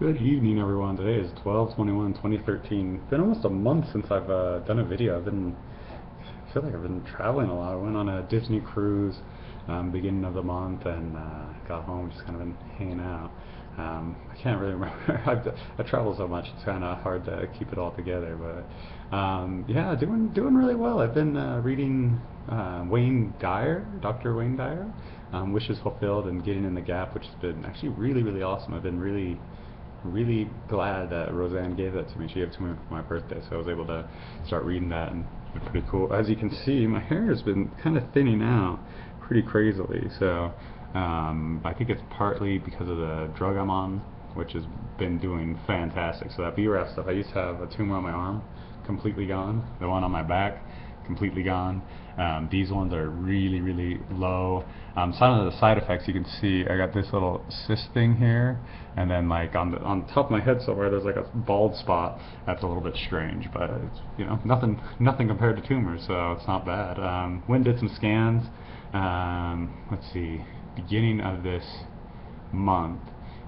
Good evening, everyone. Today is 12/21/2013. Been almost a month since I've done a video. I feel like I've been traveling a lot. I went on a Disney cruise beginning of the month and got home, just kind of been hanging out. I can't really remember. I travel so much; it's kind of hard to keep it all together. But yeah, doing really well. I've been reading Wayne Dyer, Dr. Wayne Dyer, Wishes Fulfilled, and Getting in the Gap, which has been actually really awesome. I've been really glad that Roseanne gave that to me. She gave it to me for my birthday, so I was able to start reading that, and it's been pretty cool. As you can see, my hair has been kind of thinning out pretty crazily, so I think it's partly because of the drug I'm on, which has been doing fantastic. So that BRAF stuff, I used to have a tumor on my arm, completely gone. The one on my back, completely gone. These ones are really low. Some of the side effects you can see, I got this little cyst thing here, and then like on top of my head somewhere there's like a bald spot. That's a little bit strange, but it's nothing compared to tumors, so it's not bad. Went and did some scans. Let's see, beginning of this month.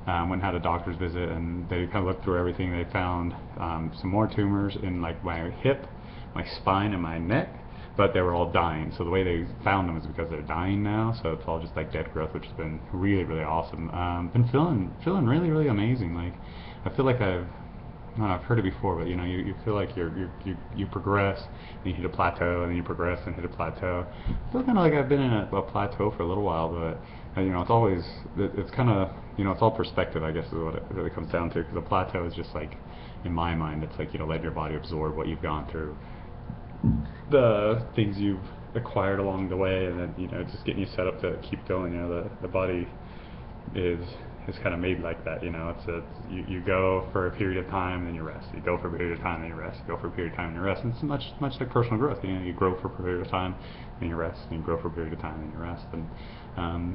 Went and had a doctor's visit, and they kind of looked through everything. They found some more tumors in like my hip, my spine, and my neck, but they were all dying. So the way they found them is because they're dying now, so it's all just like dead growth, which has been really awesome. Been feeling really amazing. Like I feel like I've heard it before, but you feel like you progress, and you hit a plateau, and then you progress and hit a plateau. I feel kind of like I've been in a plateau for a little while, but it's always it's kind of it's all perspective, I guess, is what it really comes down to. Because a plateau is just like, in my mind, it's like let your body absorb what you've gone through, the things you've acquired along the way, and then it's just getting you set up to keep going. The body is kind of made like that. You go for a period of time, then you rest. You go for a period of time, then you rest. You go for a period of time, then you rest. And it's much like personal growth. You grow for a period of time, then you rest. And you grow for a period of time, then you rest. And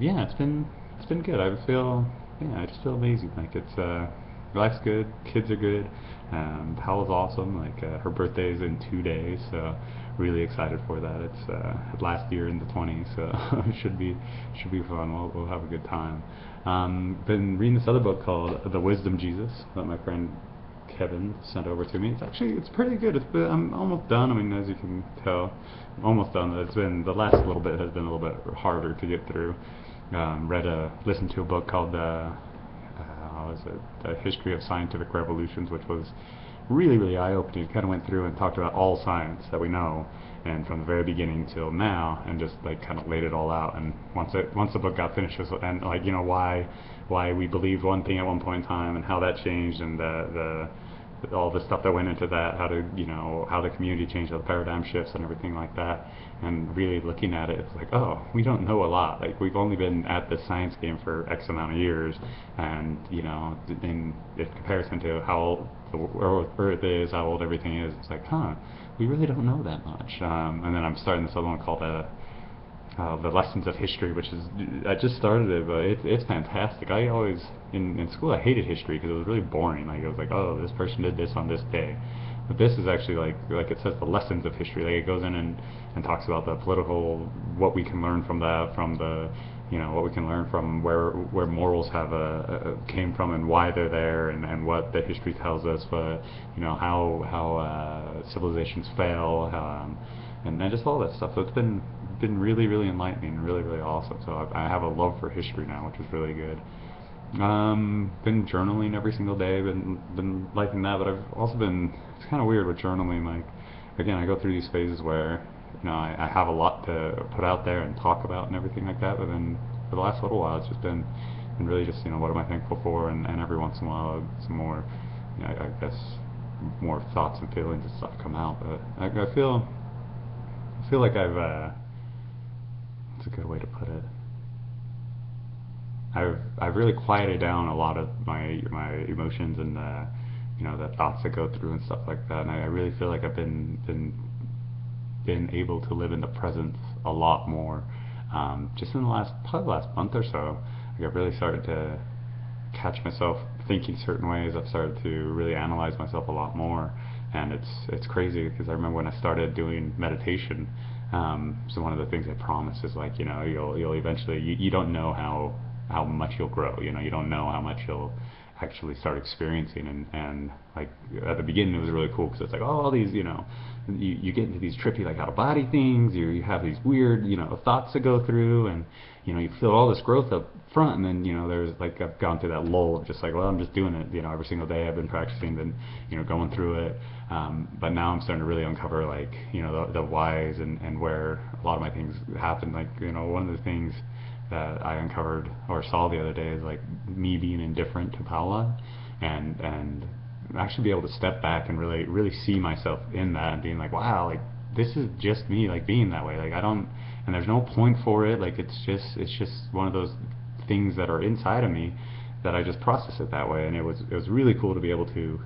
yeah, it's been good. I just feel amazing. Like life's good, kids are good. Powell's awesome. Like her birthday is in 2 days, so really excited for that. It's last year in the 20s, so it should be fun. We'll have a good time. Been reading this other book called The Wisdom Jesus that my friend Kevin sent over to me. It's pretty good. I'm almost done. I mean, as you can tell, I'm almost done. It's been the last little bit has been a little bit harder to get through. Listened to a book called The History of Scientific Revolutions, which was really eye-opening. It kind of went through and talked about all science that we know, and from the very beginning till now, and just like kind of laid it all out. And once the book got finished, and like why we believed one thing at one point in time, and how that changed, and the all the stuff that went into that, how the community changed, how the paradigm shifts and everything like that. And really looking at it, it's like, oh, we don't know a lot. Like, we've only been at this science game for X amount of years, and in comparison to how old the Earth is, how old everything is, it's like, we really don't know that much. And then I'm starting this other one called The Lessons of History, which is, I just started it, but it's fantastic. I always, in school, I hated history because it was really boring. Like, it was like, oh, this person did this on this day. But this is actually like it says the lessons of history. Like, it goes in and talks about the political, what we can learn from that, from the, what we can learn from where morals came from, and why they're there, and what the history tells us, but how civilizations fail, and just all that stuff. So it's been really enlightening, really awesome. So I have a love for history now, which is really good. Been journaling every single day, been liking that, but I've also been, it's kind of weird with journaling. Like, again, I go through these phases where I have a lot to put out there and talk about and everything like that, but then for the last little while it's just been really just what am I thankful for, and every once in a while some more, I guess, more thoughts and feelings and stuff come out. But I feel like what's a good way to put it, I've really quieted down a lot of my emotions, and the thoughts that go through and stuff like that. And I really feel like I've been able to live in the present a lot more, just in the probably the last month or so. Like, I've really started to catch myself thinking certain ways. I've started to really analyze myself a lot more, and it's crazy because I remember when I started doing meditation. So one of the things I promise is, like, you'll eventually, you don't know how much you'll grow. You know, you don't know how much you'll actually start experiencing. And like at the beginning, it was really cool because it's like, oh, all these, you know, you get into these trippy like out of body things. You have these weird, you know, thoughts to go through, and you know, you feel all this growth up front, and then, you know, there's like, I've gone through that lull of just like, well, I'm just doing it, you know, every single day I've been practicing, been, you know, going through it. But now I'm starting to really uncover, like, you know, the whys, and where a lot of my things happen. Like, you know, one of the things that I uncovered or saw the other day is like me being indifferent to Paula, and actually be able to step back and really see myself in that, and being like, wow, like this is just me, like being that way. Like I don't, and there's no point for it. Like it's just one of those things that are inside of me that I just process it that way. And it was really cool to be able to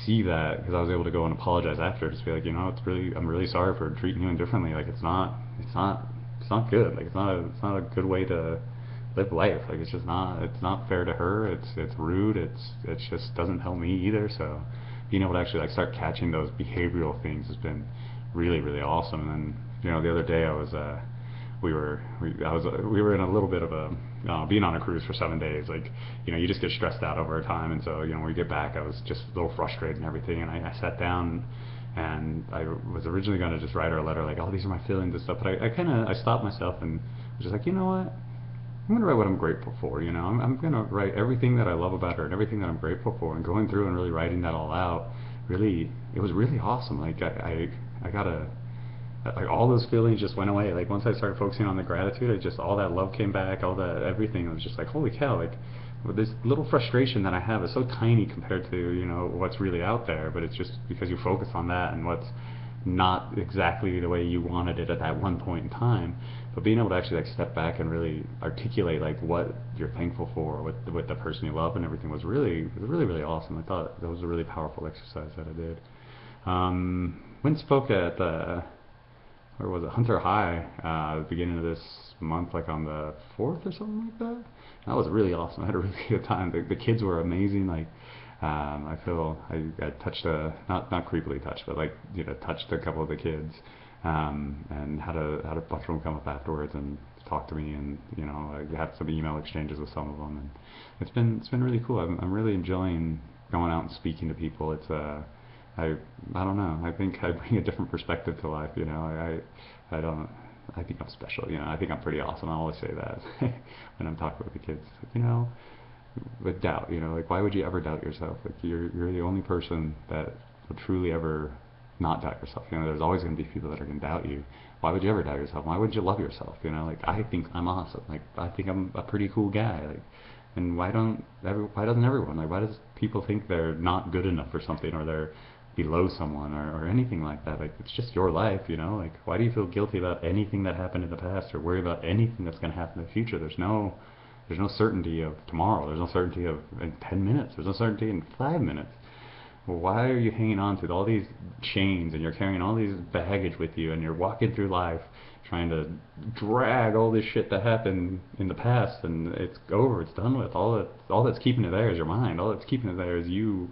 see that, because I was able to go and apologize after, just be like, you know, I'm really sorry for treating you indifferently. Like it's not good. Like it's not a good way to live life. Like it's not fair to her. It's rude. It just doesn't help me either. So being able to actually like start catching those behavioral things has been really awesome. And then, you know, the other day we were in a little bit of a being on a cruise for 7 days. Like, you know, you just get stressed out over time, and so, you know, when we get back, I was just a little frustrated and everything, and I sat down, and I was originally going to just write her a letter like, oh, these are my feelings and stuff, but I stopped myself and was just like, you know what, I'm going to write what I'm grateful for. You know, I'm going to write everything that I love about her and everything that I'm grateful for, and going through and really writing that all out. Really, it was really awesome. Like I got a, like all those feelings just went away. Like once I started focusing on the gratitude, it just, all that love came back, all that everything. It was just like, holy cow, like this little frustration that I have is so tiny compared to, you know, what's really out there. But it's just because you focus on that and what's not exactly the way you wanted it at that one point in time. But being able to actually like step back and really articulate like what you're thankful for with the person you love and everything was really awesome. I thought that was a really powerful exercise that I did. Went and spoke at the, where was it, Hunter High, at the beginning of this month, like on the 4th or something like that. That was really awesome. I had a really good time. The kids were amazing. Like, I feel I touched not creepily touched, but like, you know, touched a couple of the kids, and had a bunch of them come up afterwards and talk to me, and, you know, I had some email exchanges with some of them, and it's been really cool. I'm really enjoying going out and speaking to people. It's I don't know. I think I bring a different perspective to life. You know, I don't. I think I'm special. You know, I think I'm pretty awesome. I always say that when I'm talking with the kids. You know, with doubt. You know, like why would you ever doubt yourself? Like you're the only person that will truly ever not doubt yourself. You know, there's always going to be people that are going to doubt you. Why would you ever doubt yourself? Why would you love yourself? You know, like I think I'm awesome. Like I think I'm a pretty cool guy. Like, and why doesn't everyone? Like, why does people think they're not good enough for something, or they're below someone, or anything like that? Like, it's just your life, you know. Like, why do you feel guilty about anything that happened in the past, or worry about anything that's going to happen in the future? There's no certainty of tomorrow. There's no certainty of in 10 minutes. There's no certainty in 5 minutes. Well, why are you hanging on to all these chains, and you're carrying all these baggage with you, and you're walking through life trying to drag all this shit that happened in the past, and it's over, it's done with. All that's keeping it there is your mind. All that's keeping it there is you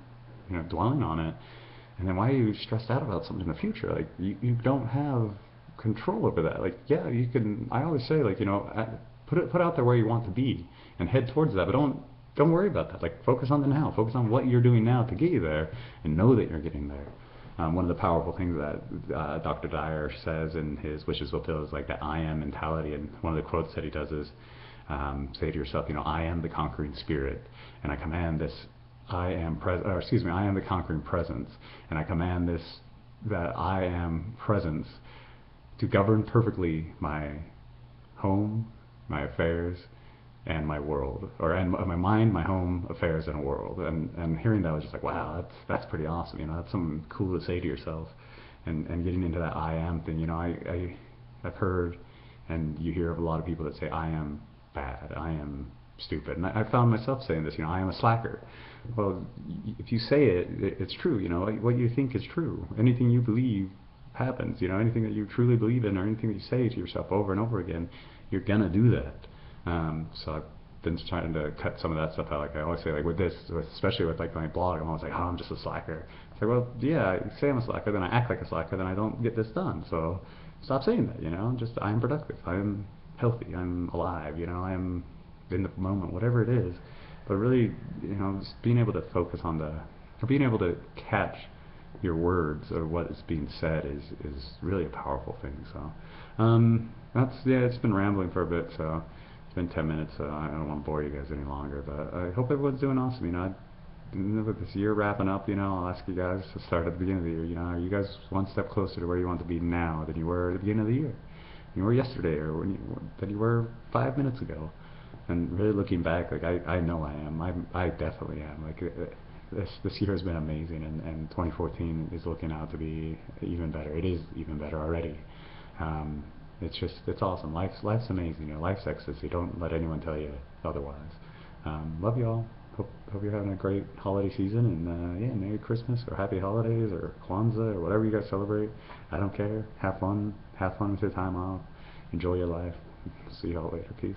know, dwelling on it. And then why are you stressed out about something in the future? Like, you don't have control over that. Like, yeah, you can. I always say, like, you know, put out there where you want to be and head towards that. But don't worry about that. Like, focus on the now. Focus on what you're doing now to get you there, and know that you're getting there. One of the powerful things that Dr. Dyer says in his Wishes Fulfilled is like that I am mentality. And one of the quotes that he does is, say to yourself, you know, I am the conquering spirit, and I command this. I am the conquering presence, and I command that I am presence to govern perfectly my home, my affairs, and my world, and my mind, my home, affairs, and world. And hearing that, I was just like, wow, that's pretty awesome. You know, that's something cool to say to yourself, and getting into that I am thing. You know, I've heard, and you hear of a lot of people that say I am bad, I am stupid, and I found myself saying this. You know, I am a slacker. Well, if you say it, it's true. You know, what you think is true. Anything you believe happens. You know, anything that you truly believe in, or anything that you say to yourself over and over again, you're gonna do that. So I've been trying to cut some of that stuff out. Like I always say, like with this, especially with like my blog, I'm always like, oh, I'm just a slacker. It's like, well, yeah, I say I'm a slacker, then I act like a slacker, then I don't get this done. So stop saying that. You know, just I am productive. I am healthy. I'm alive. You know, I am in the moment, whatever it is. But really, just being able to focus on or being able to catch your words or what is being said is really a powerful thing. So, it's been rambling for a bit, so it's been 10 minutes, so I don't want to bore you guys any longer. But I hope everyone's doing awesome. With this year wrapping up, I'll ask you guys to start at the beginning of the year. Are you guys one step closer to where you want to be now than you were at the beginning of the year? You were yesterday, or than you were 5 minutes ago? And really looking back, like I know I am. I definitely am. Like this year has been amazing, and 2014 is looking out to be even better. It is even better already. It's awesome. Life's amazing. Life's ecstasy. Don't let anyone tell you otherwise. Love you all. Hope you're having a great holiday season, and Merry Christmas or Happy Holidays or Kwanzaa or whatever you guys celebrate. I don't care. Have fun. Have fun with your time off. Enjoy your life. See y'all later. Peace.